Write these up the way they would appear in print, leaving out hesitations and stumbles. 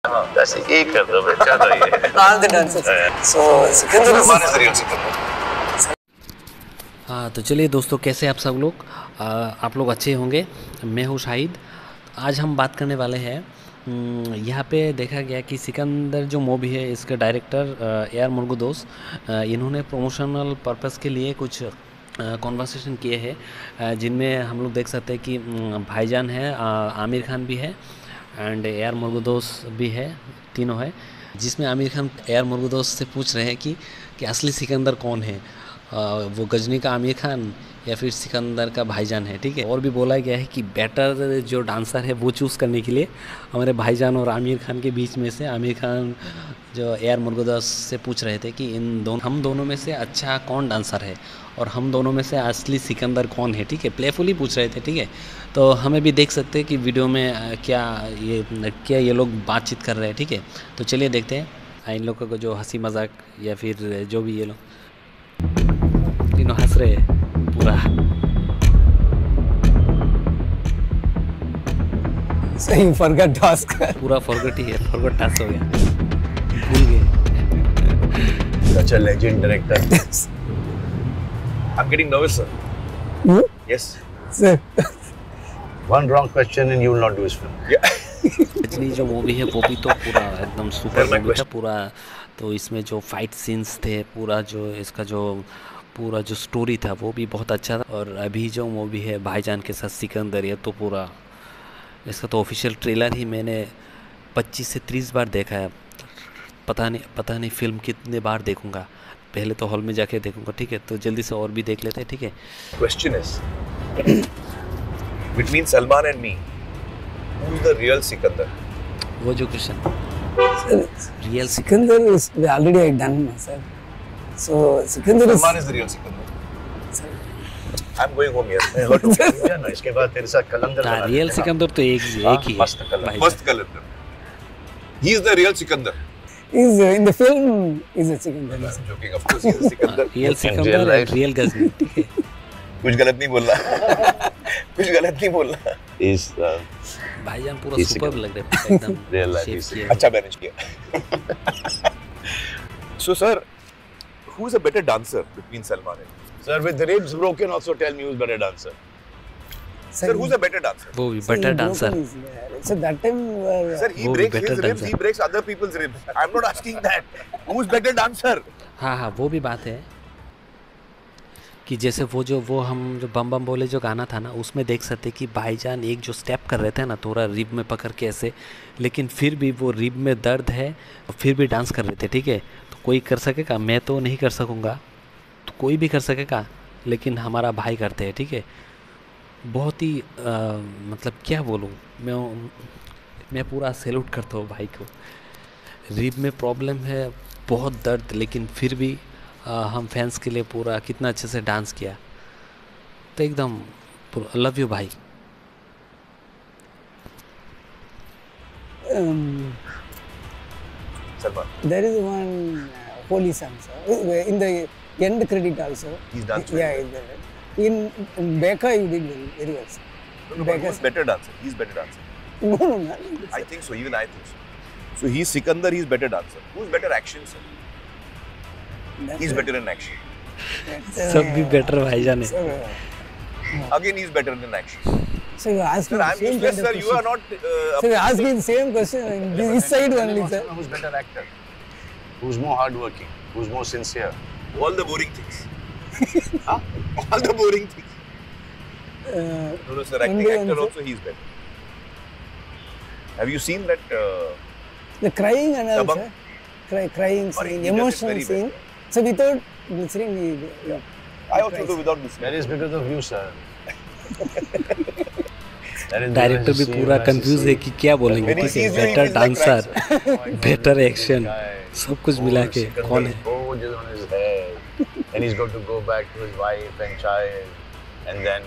हाँ, बस एक कर दो बेटा तो ये all the dances. So Sikandar is हमारे जरिए से कर दो। हाँ तो चलिए दोस्तों, कैसे आप सब लोग? आप लोग अच्छे होंगे। मैं हूँ शाहिद। आज हम बात करने वाले हैं, यहाँ पे देखा गया कि सिकंदर जो मूवी है, इसके डायरेक्टर ए आर मुरुगदोस, इन्होंने प्रमोशनल पर्पस के लिए कुछ कॉन्वर्सेशन किए हैं, जिनमें हम लोग देख सकते हैं कि भाईजान है, आमिर खान भी है एंड ए आर मुरुगदोस भी है, तीनों है। जिसमें आमिर खान ए आर मुरुगदोस से पूछ रहे हैं कि असली सिकंदर कौन है, वो गजनी का आमिर खान या फिर सिकंदर का भाईजान है। ठीक है, और भी बोला गया है कि बेटर जो डांसर है वो चूज़ करने के लिए हमारे भाईजान और आमिर खान के बीच में से आमिर खान जो ए आर मुरुगदोस से पूछ रहे थे कि हम दोनों में से अच्छा कौन डांसर है और हम दोनों में से असली सिकंदर कौन है। ठीक है, प्लेफुली पूछ रहे थे। ठीक है, तो हमें भी देख सकते हैं कि वीडियो में क्या ये लोग बातचीत कर रहे हैं। ठीक है, तो चलिए देखते हैं इन लोगों को जो हंसी मजाक या फिर जो भी ये लोग तीनों हंस रहे हैं पूरा। so you forgot to ask her. पूरा फॉरगेट ही है, फॉरगेट टास्क हो गया, भूल गए। Such a legend director. I'm getting nervous, sir. You? Yes. Sir. One wrong question and you will not do his film. Yeah. पिछली जो movie है वो भी तो पूरा एकदम सुपर Sir, my मूवी था पूरा। तो इसमें जो फाइट सीन्स थे, पूरा जो इसका जो पूरा जो स्टोरी था वो भी बहुत अच्छा था। और अभी जो मूवी है भाईजान के साथ सिकंदर, ये तो पूरा इसका तो ऑफिशियल ट्रेलर ही मैंने 25 से 30 बार देखा है। पता नहीं फिल्म कितने बार देखूंगा, पहले तो हॉल में जाके देखूंगा। ठीक है, तो जल्दी से और भी देख लेते हैं। ठीक है, Question is, between Salman and me, who's the real Sikandar? वो जो question real Sikandar is already I done, sir. So Sikandar is. Salman is the real Sikandar. I'm going home here. मैं हट गया ना, इसके बाद तेरे साथ कलंदर बना रियल देना। सिकंदर तो एक ही है मस्त कलंदर। भाईजान। मस्त कलंदर। He is the real Sikandar. Is in the film is a Sikandar. I'm joking, of course he is the Sikandar. Real In Sikandar real life, real Ghajini. ठीक है, कुछ गलत नहीं बोलना। कुछ गलत नहीं बोलना। Is भाईजान पूरा He's सुपर Sikandar. लग रहा है एकदम। real life. shape He's किया। अच्छा मैनेज किया। So sir, who is a better dancer between Salman and you? Sir, with the ribs broken, also tell me who's better dancer. Sir, who's a better dancer? वो भी better dancer. So that time. Sir, he वो भी breaks better his ribs, dancer. he breaks other people's ribs. I'm not asking that. Who's better dancer? हाँ, वो भी बात है कि जैसे वो हम जो बम बम बोले जो गाना था ना, उसमें देख सकते कि भाईजान एक जो स्टेप कर रहे थे ना, थोड़ा रिब में पकड़ के ऐसे, लेकिन फिर भी वो रिब में दर्द है फिर भी डांस कर रहे थे। ठीक है, तो कोई कर सकेगा, मैं तो नहीं कर सकूँगा, तो कोई भी कर सकेगा, लेकिन हमारा भाई करते हैं। ठीक है, बहुत ही मतलब क्या बोलूँ, मैं पूरा सैल्यूट करता हूँ भाई को। रिब में प्रॉब्लम है, बहुत दर्द, लेकिन फिर भी हम फैंस के लिए पूरा कितना अच्छे से डांस किया। तो एकदम लव यू भाई। Salman. There is one holy song, sir. In the end credit also. He's danced Yeah, very in Becca you did very well, sir. No, but who's better dancer? He's better dancer. No. I think so. Even I think so. So he's Sikandar. He's better dancer. Who's better action, sir? He's better in action. सब भी better भाईजान है। Again, he's better in action. So you ask me Sir, the I'm same useless, kind of sir. You are question. not. So you ask me the same question. This side only, sir. Who's better actor? Who's more hardworking? Who's more sincere? All the boring things. Huh? All the boring things. No, sir. Acting only actor answer. also, he's better. Have you seen that? The crying and all, Dabang? sir. Crying Or he scene, does it emotional very scene. well. So without glycerin, we I also do without this. That is because of you, sir. Director भी पूरा confuse है कि क्या बोलेंगे। When he ठीक है, sees you, he better feels like dancer, crying, better action, सब कुछ मिला के कौन है। Bulges on his head, and he's got to go back to his wife and child, and then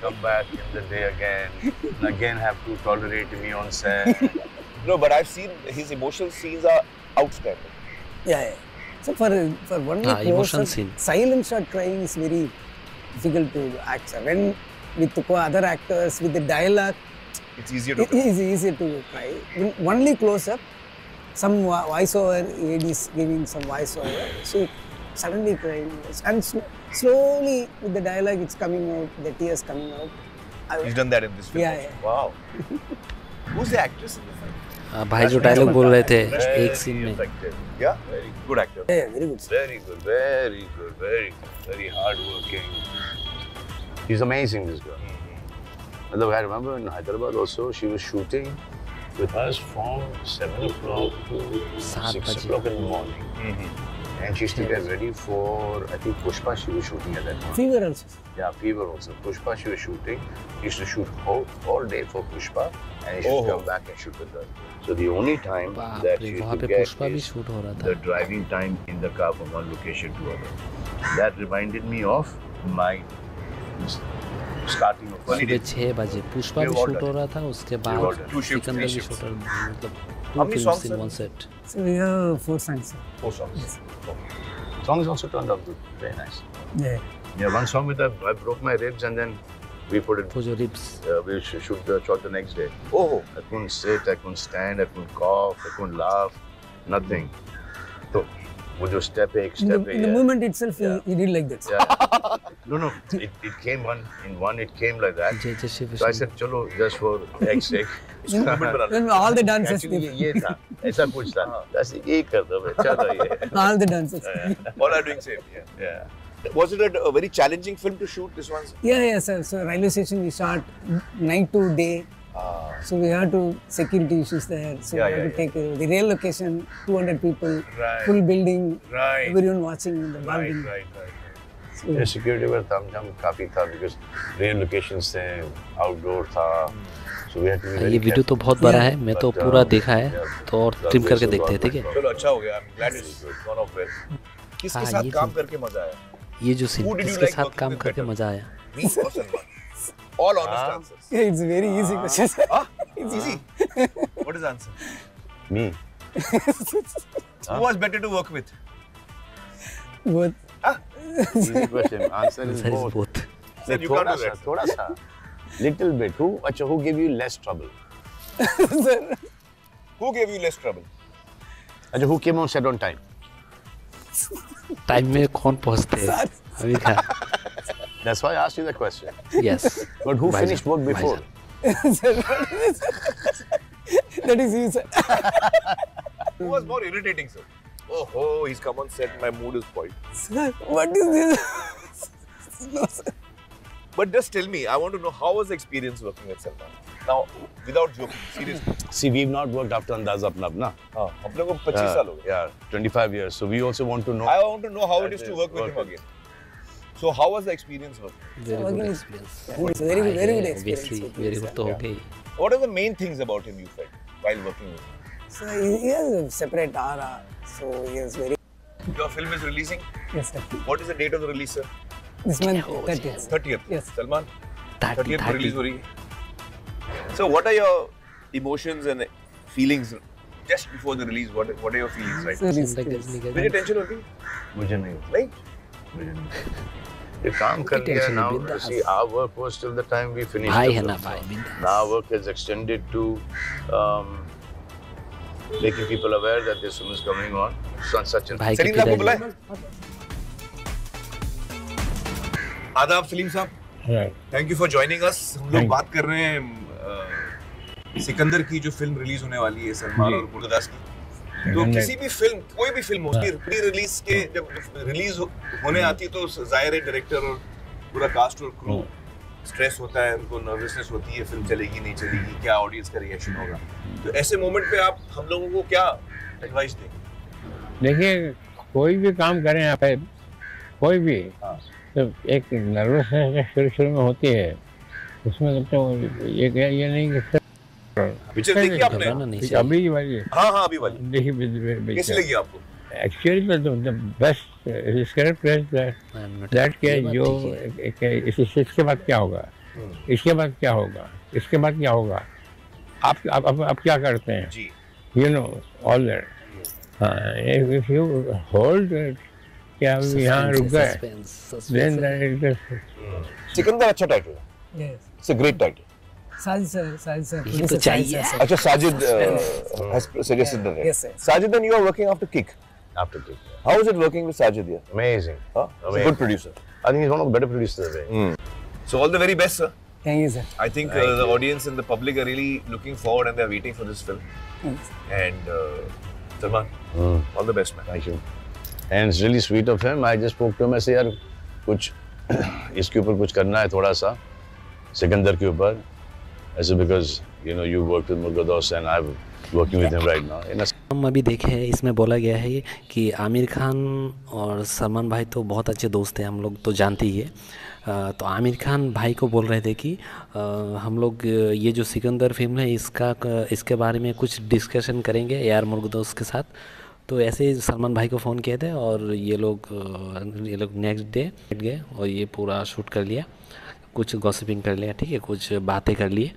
come back in the day again, and again have to tolerate me on set. No, but I've seen his emotional scenes are outstanding. Yeah. So for only emotion close-up, scene. silent shot crying is very difficult to act, sir. When with other actors, with the dialogue, It's easier to It is easy to try. Only close up, some voiceover, AD is giving some voiceover. So suddenly crying, and slowly with the dialogue, it's coming out, the tears coming out. He's done that in this film. Yeah, yeah. Wow. Who's the actress in the film? भाई जो dialogue बोल रहे थे एक scene में Effective. Yeah, very good actor. Yeah, very good. Very good, very good, very good, very hardworking. She's amazing, this girl. Although I remember in Hyderabad also, she was shooting with us from 7 o'clock to 6 o'clock in the morning. And she used to get ready for, I think, Pushpa she was shooting at that time. Fever also. Yeah, Fever also. Pushpa she was shooting. She used to shoot all day for Pushpa and she used to come back and shoot with her. So the only time that she वहाँ used पे to get Pushpa भी is shoot हो रहा था the driving time in the car from one location to other. That reminded me of my starting of सुबह holiday. 6 बजे Pushpa We भी all shoot done हो रहा था उसके बाद all done. 2 shifts, सिकंदर 3 भी shifts. शूट मतलब How 2 many films songs, in sir? one set So we have 4 songs. Sir. 4 songs. Yes. Songs also turned out good. Very nice. Yeah. Yeah, one song with I broke my ribs and then we put it. वो जो ribs We shoot the shot the next day. Oh. I couldn't sit, I couldn't stand, I couldn't cough, I couldn't laugh, nothing. So, वो जो step एक In step the, in the moment itself, Yeah. he did like that. Yeah. No, it came it came like that. जय जय Shiv So I said, चलो, just for X's sake. When all the dances, Actually ये था, ऐसा कुछ था. बस ये कर दो बे, चलो ये. all the dances. All are doing same. Yeah. Yeah. Was it a very challenging film to shoot this one? Yeah, sir. So railway station we shot night to day. So we had to security issues there. So Yeah, we had yeah, to take the real location, 200 people, Right. full building, Right. everyone watching in the building. Right. So, Yeah, security पर तामझाम काफी था because real locations थे, outdoor था. So we had to be very ये video तो बहुत बड़ा है मैं तो But, पूरा देखा है yeah, तो और the ट्रिम करके visual देखते हैं was ठीक है चलो अच्छा हो गया. I'm glad it's gone off well. किसके हाँ, साथ ये काम तो- करके मजा आया? ये जो सीन Who did you किसके like साथ working काम with करके better? मजा आया Me or Salman? All honest answers. yeah, it's very easy question. Sir. It's easy. What is the answer? Me. Who was better to work with? Both. Easy question. Answer is Answer is both. both. Sir, you can't do that. थोड़ा सा. Little bit. Who gave you less trouble? Sir. Who gave you less trouble? अच्छा, who came on set on time? Time में कौन पहुंचते हैं अभी का That's why I asked you the question. Yes But who finished work before? That is you, sir. Who was more irritating, sir? Oh, he's come on set. My mood is spoiled. Sir, what is this? No, sir. But just tell me, I want to know how was the experience working with Salman? Now, without joking, seriously. See, we've not worked after Andaz Apna Apna. हाँ, अपने को 25 साल हो गए. Yeah, 25 years. So we also want to know. I want to know how it is to work with him again. So how was the experience working? Very good Again, experience it's very good experience. Obviously very good तो हो गई What are the main things about him you felt while working with him? So he has a separate aura. So he is very. Your film is releasing. Yes, sir. What is the date of the release, sir? This month, 30th. 30th. Yes. Salman, 30th 30 release हो रही है. So what are your emotions and feelings just before the release? What are your feelings right now? So जिंदगी मुझे tension होती है? मुझे नहीं होता. नहीं. ये काम कर लिया tension now. नहीं, बिंदास. See, our work was till the time we finished. भाई the है film. ना भाई बिंदास Now our work has extended to making people aware that this film is coming on. Such a भाई की सलीम साहब को पिटाई बुलाएं. आदाब सलीम साहब. Thank you for joining us. हम लोग बात कर रहे हैं सिकंदर की जो फिल्म रिलीज होने वाली है सलमान और गुरदास की. तो किसी भी फिल्म, कोई भी फिल्म होती है, प्री रिलीज के जब रिलीज होने आती है तो जाहिर है डायरेक्टर और पूरा कास्ट और क्रू स्ट्रेस होता है, उनको नर्वसनेस होती है, फिल्म चलेगी नहीं चलेगी, क्या ऑडियंस का रिएक्शन होगा. तो ऐसे मोमेंट पे आप हम लोगों को क्या एडवाइस देंगे? देखिए, कोई भी काम करें आप, कोई भी, तो एक नर्वसनेस शुरू में होती है. उसमें तो ये नहीं कि पिक्चर देखी आपने? घबराना नहीं चाहिए अभी वाली हाँ अभी वाली. देखिए कैसी लगी आपको? एक्चुअली तो बेस्ट स्क्रिप्ट दैट के जो इसके बाद क्या होगा, इसके बाद क्या होगा, इसके बाद क्या होगा, आप क्या करते हैं, जी. You know all that. If you hold क्या यहाँ रुक गए, then सिकंदर अच्छा टाइटल है. Yes. It's a great title. Sajid sir. ये तो चाहिए। अच्छा, Sajid has suggested the name. Yes, sir. Sajid, then you are working after Kick. After Kick. How is it working with Sajid here? Amazing. Huh? He's a Amazing. good producer. I think he's one of the better producers there. So all the very best, sir. Thank you, sir. I think the audience and the public are really looking forward and they're waiting for this film. Thanks. And Salman, all the best, man. Thank you. And it's really sweet of him. I just spoke to him. I said, यार कुछ इसके ऊपर कुछ करना है थोड़ा सा सिकंदर के ऊपर. ऐसे because you know you worked with Murgadoss and I'm working with him right now. हम अभी देखे हैं, इसमें बोला गया है कि आमिर खान और सलमान भाई तो बहुत अच्छे दोस्त हैं, हम लोग तो जानते ही है। तो आमिर खान भाई को बोल रहे थे कि हम लोग ये जो सिकंदर फिल्म है इसके बारे में कुछ डिस्कशन करेंगे AR मुर्गदोस के साथ। तो ऐसे ही सलमान भाई को फ़ोन किए थे और ये लोग नेक्स्ट डे गए और ये पूरा शूट कर लिया, कुछ गॉसिपिंग कर लिया, ठीक है, कुछ बातें कर लिए।